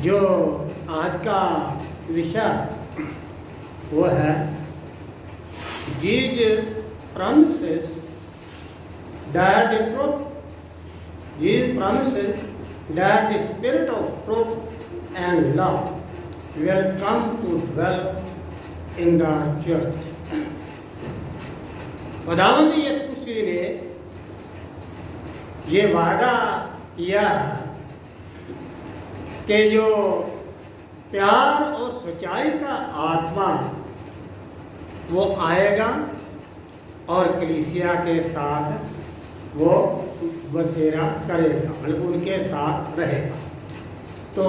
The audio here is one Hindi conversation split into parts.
जो आज का विषय वो है Jesus promises that the truth, Jesus promises that the spirit of truth and love will come to dwell in the church. खुदावंद यीशु मसीह ने ये वादा किया कि जो प्यार और सच्चाई का आत्मा वो आएगा और कलीसिया के साथ वो बसेरा करेगा, मतलब उनके साथ रहेगा। तो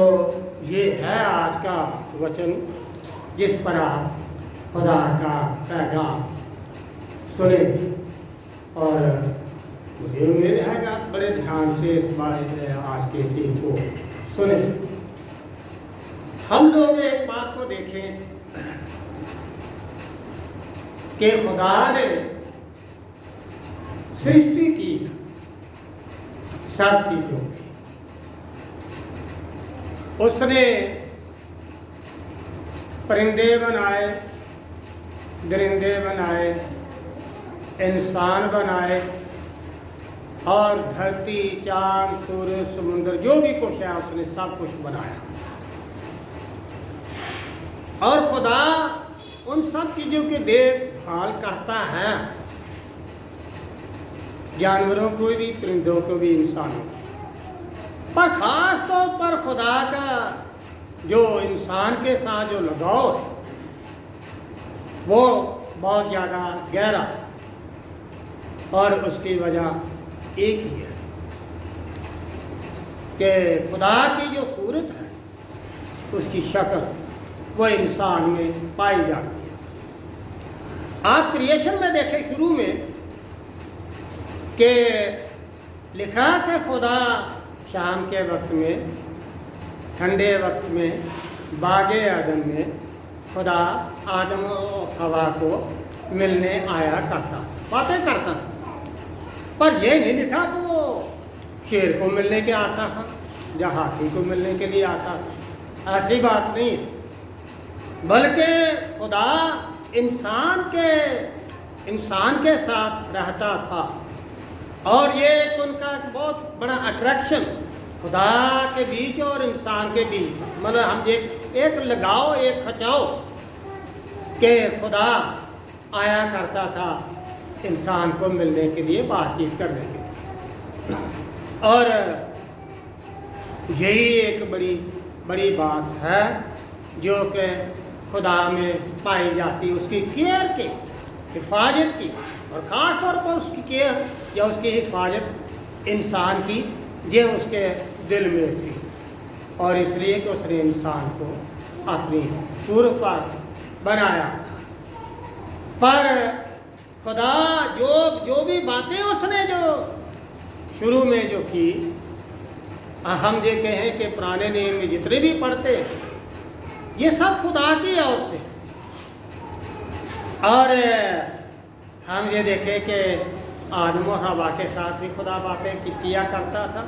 ये है आज का वचन जिस पर आप खुदा का पैगाम सुनेंगे और मुझे उम्मीद है कि आप बड़े ध्यान से इस बारे में आज के चीज को सुनेंगे। हम लोग एक बात को देखें कि खुदा ने सृष्टि की सब चीजों की, उसने परिंदे बनाए, दरिंदे बनाए, इंसान बनाए और धरती, चांद, सूर्य, समुद्र, जो भी कुछ है उसने सब कुछ बनाया। और खुदा उन सब चीजों की देखभाल करता है, जानवरों को भी, परिंदों को भी, इंसानों को। पर खास तौर पर खुदा का जो इंसान के साथ जो लगाव है वो बहुत ज़्यादा गहरा है और उसकी वजह एक ही है कि खुदा की जो सूरत है उसकी शक्ल वो इंसान में पाई जाती है। आप क्रिएशन में देखें शुरू में कि लिखा कि खुदा शाम के वक्त में, ठंडे वक्त में बागे आदम में खुदा आदम और हवा को मिलने आया करता, बातें करता था। पर यह नहीं लिखा कि वो शेर को मिलने के आता था या हाथी को मिलने के लिए आता था, ऐसी बात नहीं है। बल्कि खुदा इंसान के साथ रहता था और ये एक उनका बहुत बड़ा अट्रैक्शन खुदा के बीच और इंसान के बीच था। मतलब हम एक लगाव, एक खचाव के खुदा आया करता था इंसान को मिलने के लिए, बातचीत करने के लिए। और यही एक बड़ी बात है जो कि खुदा में पाई जाती, उसकी केयर की, हिफाजत की, और ख़ास तौर पर उसकी केयर या उसकी हिफाजत इंसान की ये उसके दिल में थी। और इसलिए कि उसने इंसान को अपनी सूरत पर बनाया था। पर खुदा जो भी बातें उसने जो शुरू में जो की, हम ये कहें कि पुराने नियम में जितने भी पढ़ते ये सब खुदा की ओर से। और हम ये देखें कि आदम और हवा के साथ भी खुदा बातें किया करता था।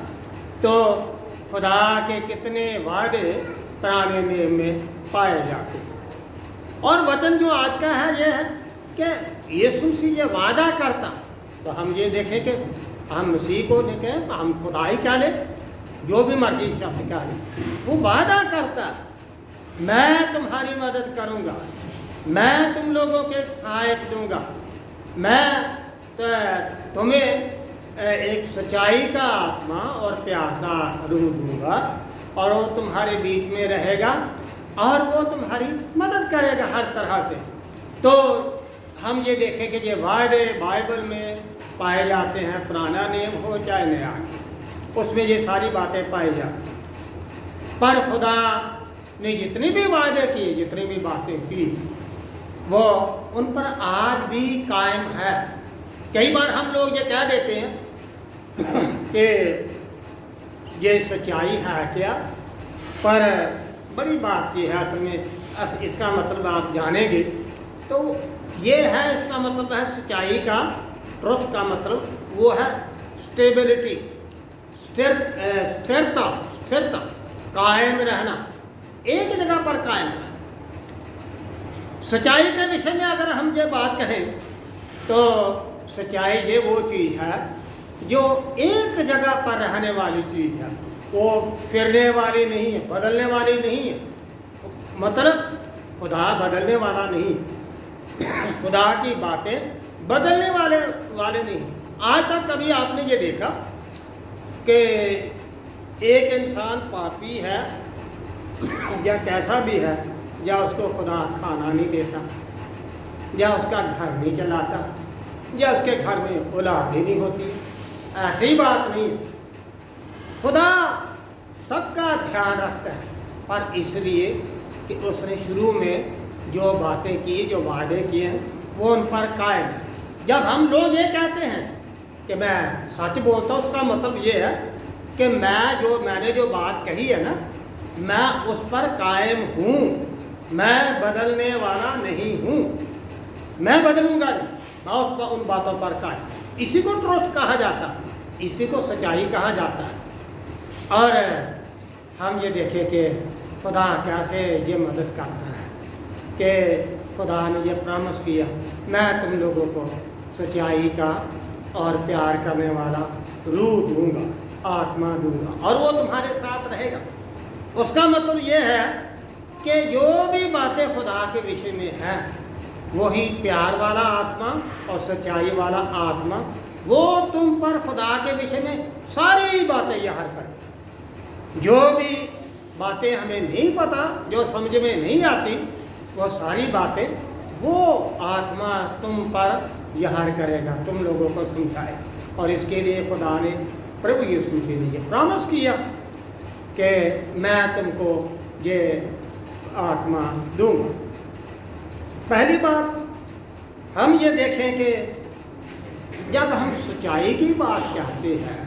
तो खुदा के कितने वादे पुराने नियम में पाए जाते हैं। और वचन जो आज का है ये है कि यीशु मसीह ये वादा करता, तो हम ये देखें कि हम मसीह को देखें, हम खुदा ही क्या ले, जो भी मर्जी शब्द क्या ले, वो वादा करता, मैं तुम्हारी मदद करूँगा, मैं तुम लोगों को एक सहायक दूँगा, मैं तुम्हें एक सच्चाई का आत्मा और प्यार का रूह दूंगा और वो तुम्हारे बीच में रहेगा और वो तुम्हारी मदद करेगा हर तरह से। तो हम ये देखें कि ये वायदे बाइबल में पाए जाते हैं, पुराना नियम हो चाहे नया, उसमें ये सारी बातें पाई जाती हैं। पर खुदा ने जितनी भी वायदे किए, जितनी भी बातें की, वो उन पर आज भी कायम है। कई बार हम लोग ये कह देते हैं कि ये सच्चाई है क्या, पर बड़ी बात ये है असल में, इसका मतलब आप जानेंगे तो ये है, इसका मतलब है सच्चाई का, ट्रुथ का मतलब वो है स्टेबिलिटी, स्थिरता, कायम रहना। एक जगह पर कायम रहे। सच्चाई के विषय में अगर हम ये बात कहें तो सच्चाई ये वो चीज़ है जो एक जगह पर रहने वाली चीज़ है, वो फिरने वाली नहीं है, बदलने वाली नहीं है। मतलब खुदा बदलने वाला नहीं है, खुदा की बातें बदलने वाले नहीं। आज तक कभी आपने ये देखा कि एक इंसान पापी है या कैसा भी है, या उसको खुदा खाना नहीं देता, या उसका घर नहीं चलाता, या उसके घर में औलाद ही नहीं होती? ऐसी बात नहीं है। खुदा सबका ध्यान रखता है, पर इसलिए कि उसने शुरू में जो बातें की, जो वादे किए हैं, वो उन पर कायम है। जब हम लोग ये कहते हैं कि मैं सच बोलता हूँ, उसका मतलब ये है कि मैंने जो बात कही है ना, मैं उस पर कायम हूँ, मैं बदलने वाला नहीं हूँ, मैं बदलूँगा नहीं, मैं उस पर उन बातों पर कायम। इसी को ट्रुथ कहा जाता है, इसी को सच्चाई कहा जाता है। और हम ये देखें कि खुदा कैसे ये मदद करता है कि खुदा ने ये प्रॉमिस किया, मैं तुम लोगों को सच्चाई का और प्यार करने वाला रूह दूंगा, आत्मा दूंगा, और वो तुम्हारे साथ रहेगा। उसका मतलब ये है कि जो भी बातें खुदा के विषय में हैं, वही प्यार वाला आत्मा और सच्चाई वाला आत्मा वो तुम पर खुदा के विषय में सारी बातें याद करे। जो भी बातें हमें नहीं पता, जो समझ में नहीं आती, वो सारी बातें वो आत्मा तुम पर याद करेगा, तुम लोगों को समझाएगा। और इसके लिए खुदा ने, प्रभु यीशु मसीह ने ये प्रॉमिस किया कि मैं तुमको ये आत्मा दूंगा। पहली बात हम ये देखें कि जब हम सच्चाई की बात कहते हैं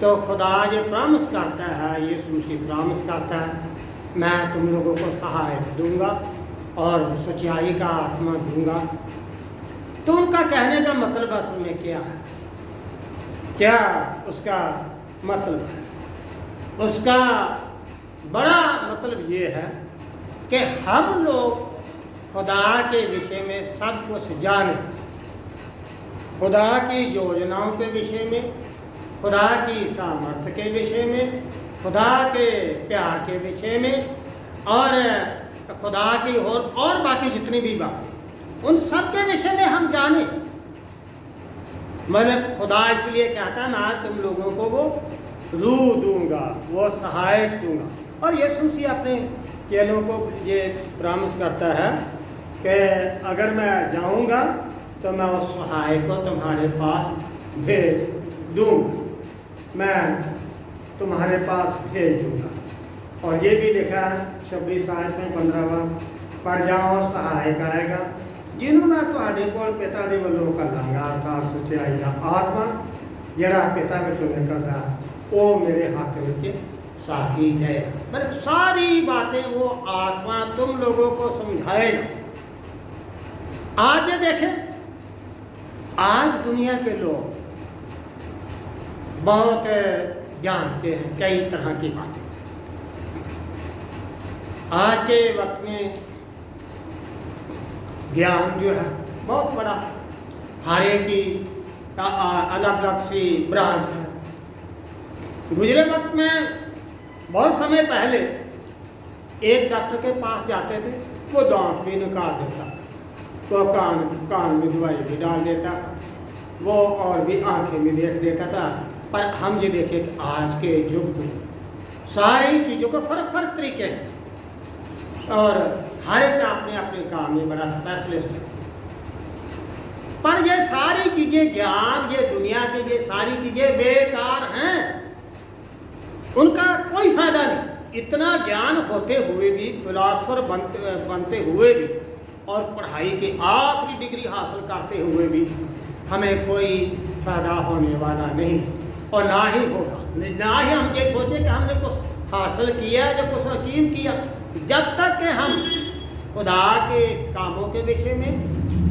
तो खुदा ये प्रॉमिस करता है, यीशु मसीह प्रॉमिस करता है, मैं तुम लोगों को सहायता दूंगा और सच्चाई का आत्मा दूंगा। तो उनका कहने का मतलब असल में क्या है? क्या उसका मतलब है? उसका बड़ा मतलब ये है कि हम लोग खुदा के विषय में सब कुछ जानें, खुदा की योजनाओं के विषय में, खुदा की सामर्थ्य के विषय में, खुदा के प्यार के विषय में, और खुदा की और बाकी जितनी भी बातें, उन सब के विषय में हम जानें। मैंने खुदा इसलिए कहता है मैं तुम लोगों को वो रूह दूंगा, वो सहायक दूंगा। और यीशु मसीह अपने चेलों को ये प्रॉमिस करता है कि अगर मैं जाऊंगा तो मैं उस सहायक को तुम्हारे पास भेज दूंगा, मैं तुम्हारे पास भेज दूंगा। और ये भी लिखा है 26 आयत में 15वां, पर जाओ सहायक आएगा जिन्हों मैं ਤੁਹਾਡੇ ਕੋਲ ਪਿਤਾ ਦੇ ਵੱਲੋਂ ਘੱਲਾਂਗਾ, अर्थात सच्चाई का आत्मा ਜਿਹੜਾ पिता ਵਿੱਚੋਂ निकलता वो मेरे हाथ में साथी है। मतलब सारी बातें वो आत्मा तुम लोगों को समझाएगा। आज ये देखें, आज दुनिया के लोग बहुत जानते हैं कई तरह की बातें। आज के वक्त में ज्ञान जो है बहुत बड़ा, हर एक की अलग अलग सी ब्रांच है। गुजरे वक्त में बहुत समय पहले एक डॉक्टर के पास जाते थे, वो दांत भी निकाल देता था, तो कान में दवाई भी डाल देता था, वो और भी आंखें भी देख देता था। पर हम ये देखें कि आज के युग में सारी चीज़ों को फ़र्क तरीके हैं और हर एक अपने अपने काम में बड़ा स्पेशलिस्ट है। पर ये सारी चीज़ें, ज्ञान, ये दुनिया की ये सारी चीज़ें बेकार हैं, उनका कोई फ़ायदा नहीं। इतना ज्ञान होते हुए भी, फिलासफर बनते हुए भी, और पढ़ाई की आखिरी डिग्री हासिल करते हुए भी हमें कोई फ़ायदा होने वाला नहीं, और ना ही होगा। ना ही हम ये सोचे कि हमने कुछ हासिल किया या कुछ अचीव किया, जब तक कि हम खुदा के कामों के विषय में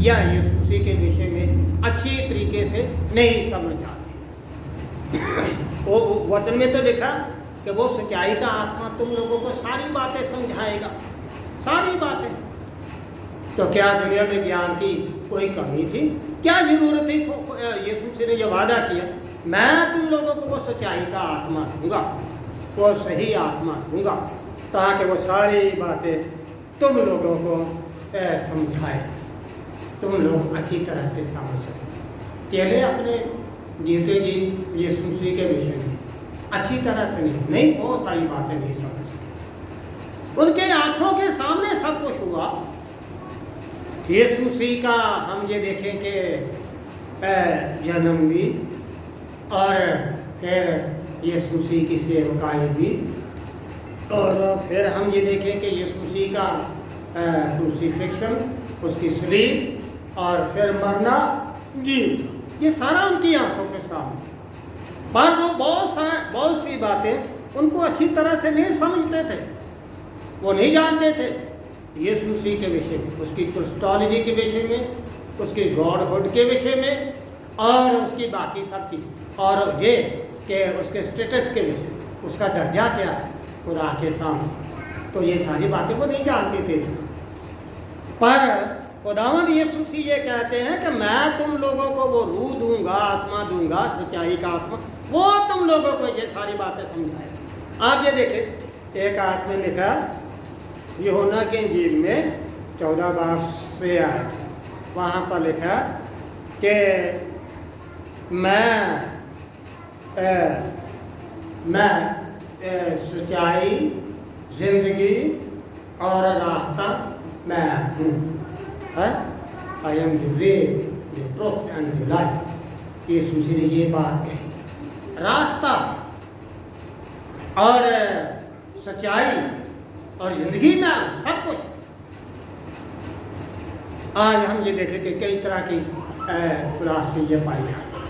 या यीशु मसीह के विषय में अच्छी तरीके से नहीं समझ आते। वो वचन में तो लिखा कि वो सच्चाई का आत्मा तुम लोगों को सारी बातें समझाएगा, सारी बातें। तो क्या दुनिया में ज्ञान की कोई कमी थी? क्या जरूरत थी? यीशु मसीह ने यह वादा किया, मैं तुम लोगों को वो सच्चाई का आत्मा दूंगा, वो सही आत्मा दूंगा, ताकि वो सारी बातें तुम लोगों को समझाए, तुम लोग अच्छी तरह से समझ सकें। चेले अपने जीते जी यीशु मसीह के विषय में अच्छी तरह से नहीं बहुत सारी बातें नहीं समझ सके। उनके आंखों के सामने सब कुछ हुआ। यीशु मसीह का हम ये देखें कि जन्म भी, और फिर यीशु मसीह की सेवकाई भी, और फिर हम ये देखें कि यीशु मसीह का क्रूसिफिक्शन, उसकी सलीब, और फिर मरना जी, ये सारा उनकी आंखों के सामने। पर वो बहुत सी बातें उनको अच्छी तरह से नहीं समझते थे, वो नहीं जानते थे यीशु मसीह के विषय में, उसकी क्रिस्टोलॉजी के विषय में, उसकी गॉडहुड के विषय में, और उसकी बाकी सब चीज़, और ये कि उसके स्टेटस के विषय, उसका दर्जा क्या है खुदा के सामने। तो ये सारी बातें वो नहीं जानते थे। पर खुदावंद यीशु मसीह ये कहते हैं कि मैं तुम लोगों को वो रूह दूंगा, आत्मा दूंगा, सच्चाई का आत्मा, वो तुम लोगों को ये सारी बातें समझाएगा। आप ये देखें, एक आयत में लिखा, यूहन्ना की इंजील में 14 बाब से आया, वहाँ पर लिखा कि मैं सच्चाई, जिंदगी और रास्ता मैं हूँ। I am the way, the truth and the life. Yeshu Masih ने ये बात कही। रास्ता और सच्चाई और जिंदगी में सब कुछ। आज हम ये देखें कि कई तरह की फिलॉसफी ये पाई जाती है।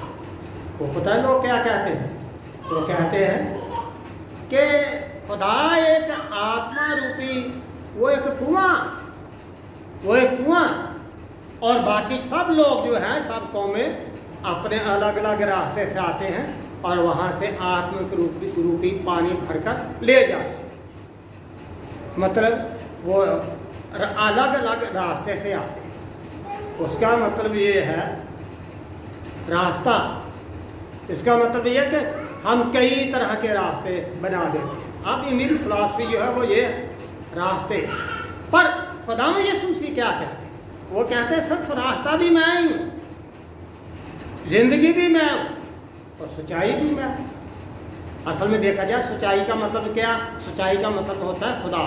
वो पता है लोग क्या कहते हैं? वो कहते हैं कि खुदा एक आत्मा रूपी, वो एक कुआं, और बाकी सब लोग जो हैं, सब कौमें अपने अलग अलग रास्ते से आते हैं और वहाँ से आत्मिक रूपी पानी भरकर ले जाते हैं। मतलब वो अलग अलग रास्ते से आते हैं। उसका मतलब ये है रास्ता, इसका मतलब ये है कि हम कई तरह के रास्ते बना देते हैं। अब इंडियन फिलॉसफी जो है वो ये रास्ते, पर खुदावंद यीशु मसीह क्या कहते हैं? वो कहते हैं सिर्फ रास्ता भी मैं ही हूँ, जिंदगी भी मैं हूँ, और सच्चाई भी मैं हूँ। असल में देखा जाए सच्चाई का मतलब क्या? सच्चाई का मतलब होता है खुदा।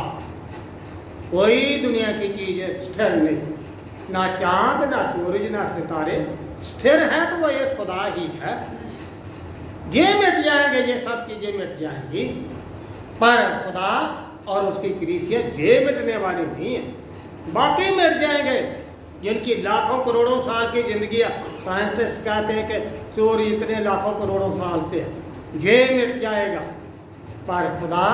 कोई दुनिया की चीज़ स्थिर नहीं, ना चांद, ना सूरज, ना सितारे स्थिर है, तो वो एक खुदा ही है। ये मिट जाएंगे, ये सब चीज़ें मिट जाएंगी, पर खुदा और उसकी कलीसिया ये मिटने वाली नहीं है। बाकी मिट जाएंगे, जिनकी लाखों करोड़ों साल की जिंदगी, साइंटिस्ट कहते हैं कि सूर्य इतने लाखों करोड़ों साल से ये मिट जाएगा, पर खुदा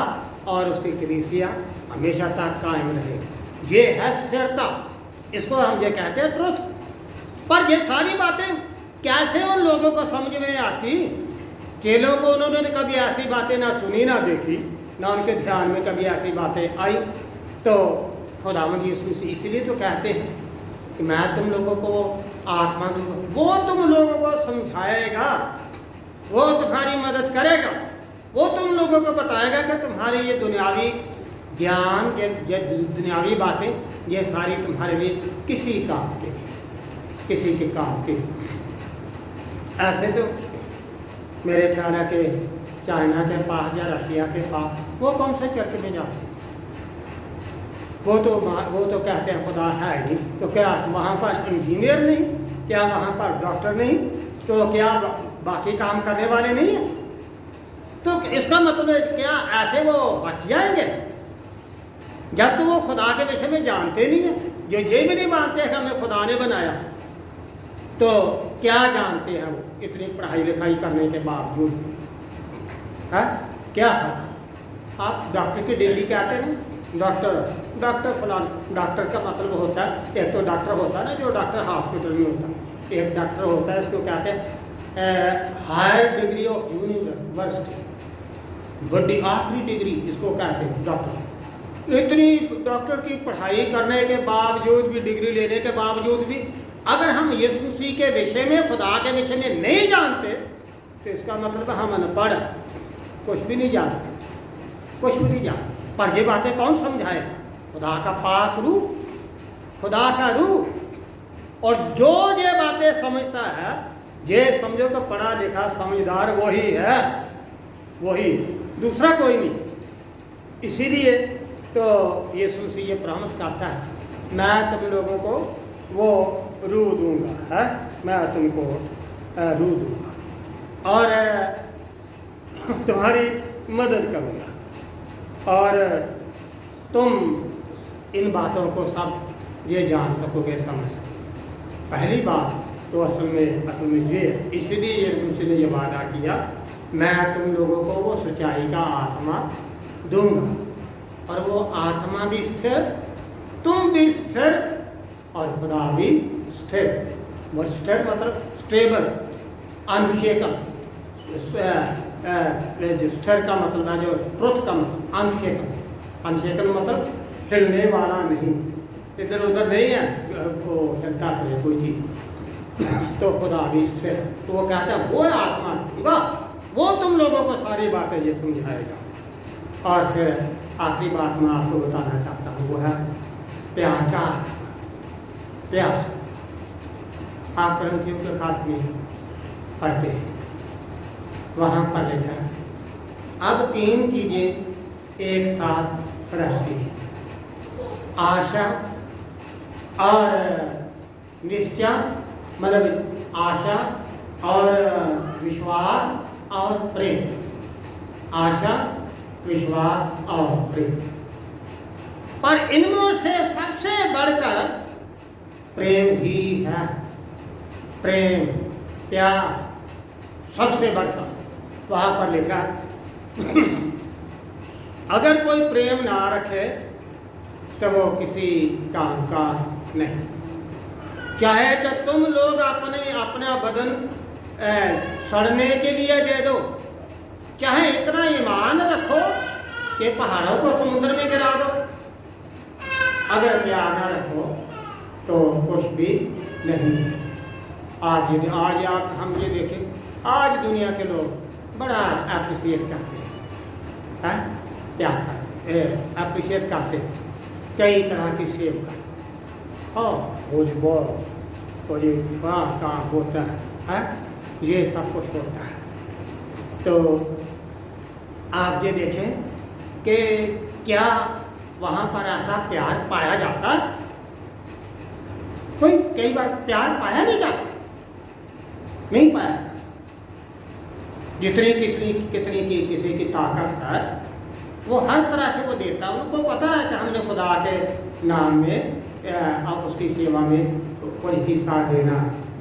और उसकी कलीसिया हमेशा तक कायम रहेगी। ये है स्थिरता, इसको हम ये कहते हैं ट्रुथ। पर ये सारी बातें कैसे उन लोगों को समझ में आती? चेलों को उन्होंने कभी ऐसी बातें ना सुनी, ना देखी, ना उनके ध्यान में कभी ऐसी बातें आई। तो खुदावंद यीशु मसीह इसलिए तो कहते हैं कि मैं तुम लोगों को आत्मा दूंगा, वो तुम लोगों को समझाएगा, वो तुम्हारी मदद करेगा, वो तुम लोगों को बताएगा कि तुम्हारे ये दुनियावी ज्ञान, ये दुनियावी बातें, ये सारी तुम्हारे लिए किसी काम के, किसी के काम के। ऐसे तो मेरे ख्याल है कि चाइना के पास या रशिया के पास वो कौन से चर्च में जाते हैं? वो तो कहते हैं खुदा है नहीं। तो क्या वहाँ पर इंजीनियर नहीं? क्या वहाँ पर डॉक्टर नहीं? तो क्या बाकी काम करने वाले नहीं हैं? तो इसका मतलब क्या ऐसे वो बच जाएंगे? जब तो वो खुदा के विषय में जानते नहीं हैं, जो ये भी नहीं मानते हैं कि हमें खुदा ने बनाया, तो क्या जानते हैं वो इतनी पढ़ाई लिखाई करने के बावजूद? है क्या फायदा? आप डॉक्टर की डिग्री कहते हैं ना, डॉक्टर फलान। डॉक्टर का मतलब होता है, एक तो डॉक्टर होता है ना जो डॉक्टर हॉस्पिटल में होता है, एक डॉक्टर होता है इसको कहते हैं हायर डिग्री ऑफ यूनिवर्सिटी, बड़ी आखिरी डिग्री इसको कहते हैं डॉक्टर। इतनी डॉक्टर की पढ़ाई करने के बावजूद भी, डिग्री लेने के बावजूद भी, अगर हम यीशु मसीह के विषय में, खुदा के विषय में नहीं जानते तो इसका मतलब हम अनपढ़, कुछ भी नहीं जानते, कुछ भी नहीं जानते। पर ये बातें कौन समझाएगा? खुदा का पाक रूह, खुदा का रूह। और जो ये बातें समझता है, ये समझो कि पढ़ा लिखा समझदार वही है, वही, दूसरा कोई नहीं। इसीलिए तो यीशु मसीह ये प्रॉमिस करता है, मैं तुम लोगों को वो रूह दूंगा, है, मैं तुमको रूह दूंगा और तुम्हारी मदद करूंगा और तुम इन बातों को सब ये जान सकोगे, समझ सकोगे। पहली बात तो असल में ये, इसलिए यीशु मसीह ने ये वादा किया, मैं तुम लोगों को वो सच्चाई का आत्मा दूंगा और वो आत्मा भी स्थिर, तुम भी स्थिर और खुदा भी स्थिर। और स्थिर मतलब स्टेबल, अनशेकन। स्थिर का मतलब है जो ट्रुथ का मतलब अनशेकन। अनशेकन मतलब हिलने वाला नहीं, इधर उधर नहीं है, वो हिलता फिरे कोई चीज़। तो खुदा भी स्थिर, तो वो कहता है वो आत्मा दूंगा, वो तुम लोगों को सारी बातें ये समझाएगा। और फिर आखिरी बात मैं आपको बताना चाहता हूँ, वो है प्यार का आत्मा। प्यार आप करंथियों के खात में पढ़ते हैं, वहाँ पर लिखा है अब 3 चीज़ें एक साथ रहती हैं, आशा और निश्चय, मतलब आशा और विश्वास और प्रेम। आशा, विश्वास और प्रेम। पर इनमें से सबसे बढ़कर प्रेम ही है। प्रेम, प्यार सबसे बढ़कर। वहाँ पर लिखा अगर कोई प्रेम ना रखे तो वो किसी काम का नहीं। चाहे कि तुम लोग अपना बदन सड़ने के लिए दे दो, चाहे इतना ईमान रखो कि पहाड़ों को समुद्र में गिरा दो, अगर प्यार ना रखो तो कुछ भी नहीं। आज आप हम ये देखें, आज दुनिया के लोग बड़ा अप्रिशिएट करते हैं, प्यार करते हैं, अप्रिशिएट करते हैं, कई तरह की सेव का और ये काम होता है, ये सब कुछ होता है। तो आप ये देखें कि क्या वहाँ पर ऐसा प्यार पाया जाता? कोई कई बार प्यार पाया नहीं जाता, नहीं पाया। जितनी किसी की ताकत है वो हर तरह से वो देता है। उनको पता है कि हमने खुदा के नाम में अब उसकी सेवा में कोई हिस्सा देना,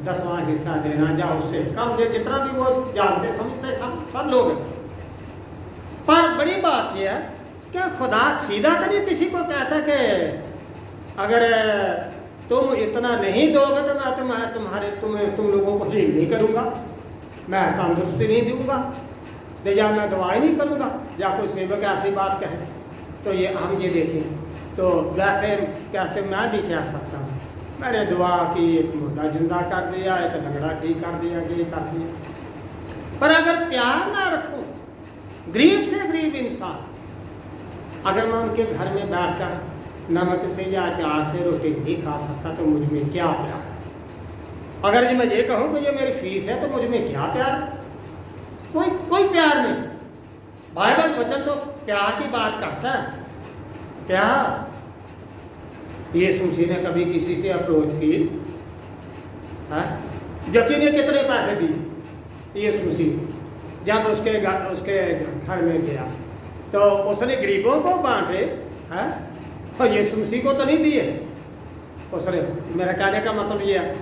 10वां हिस्सा देना, या उससे कम दे, जितना भी वो जानते समझते सब लोग हैं। पर बड़ी बात यह है कि खुदा सीधा तो नहीं किसी को कहता कि अगर तुम इतना नहीं दोगे तो मैं तुम लोगों को हील नहीं करूँगा, मैं तंदुरुस्ती नहीं दूंगा, या मैं दवाई नहीं करूँगा, या कोई सेवक ऐसी बात कहे। तो ये हम ये देखें तो वैसे कहते मैं भी कह सकता हूँ, मैंने दुआ की, एक मुर्दा जिंदा कर दिया, एक लंगड़ा ठीक कर दिया, ये कर दिया। पर अगर प्यार ना रखूँ, गरीब से गरीब इंसान, अगर मैं उनके घर में बैठकर नमक से या अचार से रोटी नहीं खा सकता तो मुझ में क्या प्यार है? अगर जी मैं ये कहूँ कि ये मेरी फीस है तो मुझ में क्या प्यार? कोई प्यार नहीं। बाइबल वचन तो प्यार की बात करता है। प्यार, यीशु मसीह ने कभी किसी से अप्रोच की है? जकी ने कितने पैसे दिए यीशु मसीह को? जब उसके घर में गया तो उसने गरीबों को बांटे हैं, और यीशु मसीह को तो नहीं दिए उसने। मेरा कहने का मतलब ये है,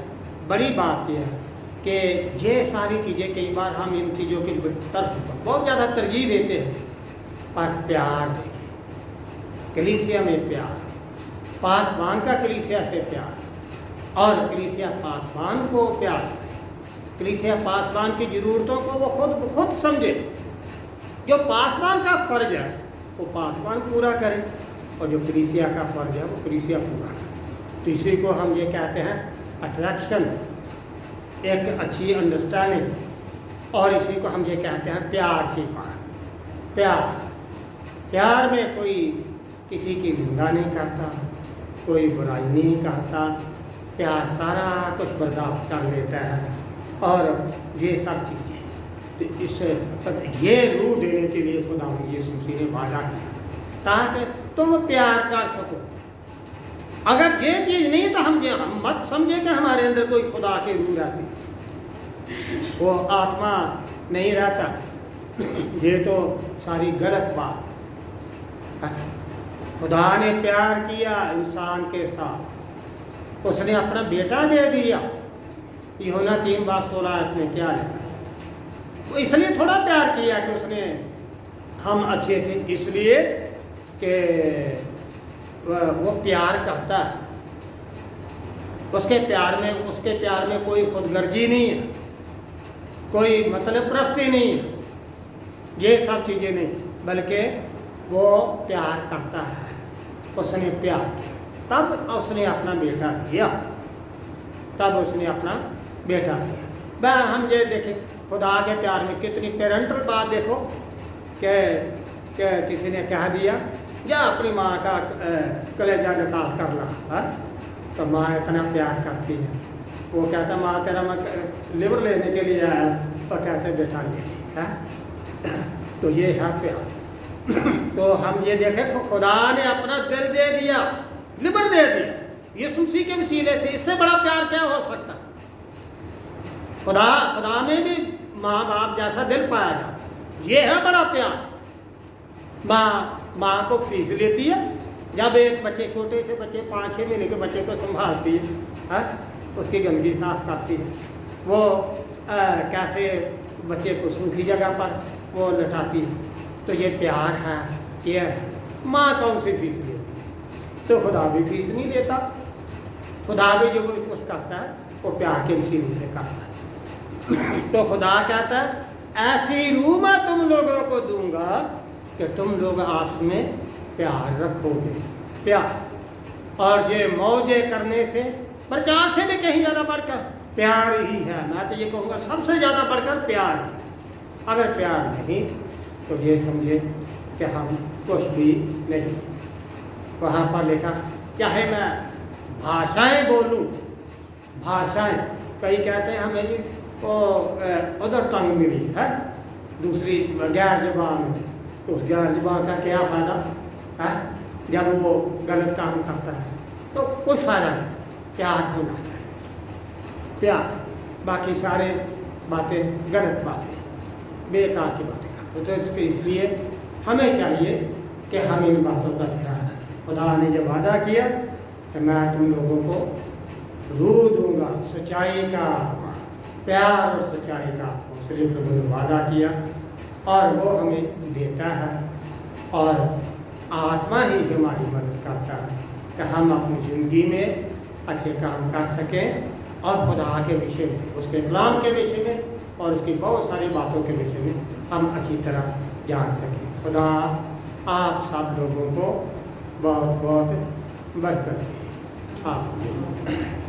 बड़ी बात यह है कि ये सारी चीज़ें कई बार हम इन चीज़ों की तरफ बहुत ज़्यादा तरजीह देते हैं। पर प्यार देखिए, कलीसिया में प्यार, पासबान का कलीसिया से प्यार, और कलीसिया पासबान को प्यार करे। कलीसिया पासबान की ज़रूरतों को वो खुद समझे, जो पासवान का फर्ज है वो पासवान पूरा करे, और जो कलीसिया का फर्ज है वो कलीसिया पूरा करे। तो इसी को हम ये कहते हैं अट्रैक्शन, एक अच्छी अंडरस्टैंडिंग, और इसी को हम ये कहते हैं प्यार की बात। प्यार में कोई किसी की निंदा नहीं करता, कोई बुराई नहीं करता, प्यार सारा कुछ बर्दाश्त कर लेता है, और ये सब चीज़ें। तो इस ये रूह देने के लिए खुदा यीशु मसीह ने वादा किया ताकि तुम प्यार कर सको। अगर ये चीज़ नहीं तो हम मत समझे कि हमारे अंदर कोई खुदा की रूह रहती, वो आत्मा नहीं रहता। ये तो सारी गलत बात है। खुदा ने प्यार किया इंसान के साथ, उसने अपना बेटा दे दिया। यूहन्ना 3:16 में क्या लिखा है? वो इसलिए थोड़ा प्यार किया कि उसने, हम अच्छे थे इसलिए कि वो प्यार करता है। उसके प्यार में कोई खुदगर्जी नहीं है, कोई मतलब प्रस्ती नहीं है, ये सब चीज़ें नहीं, बल्कि वो प्यार करता है। उसने प्यार किया तब उसने अपना बेटा दिया, हम ये देखें खुदा के प्यार में कितनी पेरेंटल बात देखो कि किसी ने कह दिया या अपनी माँ का कलेजा निकाल कर ला, तो माँ इतना प्यार करती है। वो कहता माँ तेरा मैं लिवर लेने के लिए आया, और कहते बेटा ले है। तो ये है प्यार। तो हम ये देखें खुदा ने अपना दिल दे दिया, लिवर दे दिया यीशु मसीह के वसीले से। इससे बड़ा प्यार क्या हो सकता? खुदा में भी माँ बाप जैसा दिल पाया जाता, ये है बड़ा प्यार। माँ को फीस लेती है, जब एक बच्चे छोटे से बच्चे 5-6 महीने के बच्चे को संभालती है, उसकी गंदगी साफ करती है, वो कैसे बच्चे को सूखी जगह पर वो लटाती है। तो ये प्यार है, ये माँ कौन सी फीस लेती है? तो खुदा भी फीस नहीं लेता। खुदा भी जो कुछ करता है वो प्यार के वसीले से करता है। तो खुदा कहता है ऐसी रूह मैं तुम लोगों को दूंगा कि तुम लोग आपस में प्यार रखोगे। प्यार और ये मौजे करने से, प्रचार से भी कहीं ज़्यादा बढ़कर प्यार ही है। मैं तो ये कहूँगा सबसे ज़्यादा बढ़कर प्यार है। अगर प्यार नहीं तो ये समझे कि हम कुछ भी नहीं। वहाँ पर लिखा चाहे मैं भाषाएं बोलूं, भाषाएं, कई कहते हैं हमें वो अदर टंग मिली है, दूसरी गैर ज़बान में, तो उस गैर ज़बान का क्या फ़ायदा है जब वो गलत काम करता है? तो कुछ फ़ायदा नहीं। प्यार होना चाहिए, प्यार। बाकी सारे बातें गलत बातें, बेकार की बातें करते। तो इसके इसलिए हमें चाहिए कि हम इन बातों का ध्यान रखें। खुदा ने जब वादा किया कि मैं तुम लोगों को रूह दूंगा, सच्चाई का, प्यार और सच्चाई का, उसने प्रभु ने वादा किया और वो हमें देता है। और आत्मा ही हमारी मदद करता है कि हम अपनी ज़िंदगी में अच्छे काम कर सकें और खुदा के विषय में, उसके कलाम के विषय में और उसकी बहुत सारी बातों के विषय में हम अच्छी तरह जान सकें। खुदा आप सब लोगों को बहुत बहुत बरकत दे। आप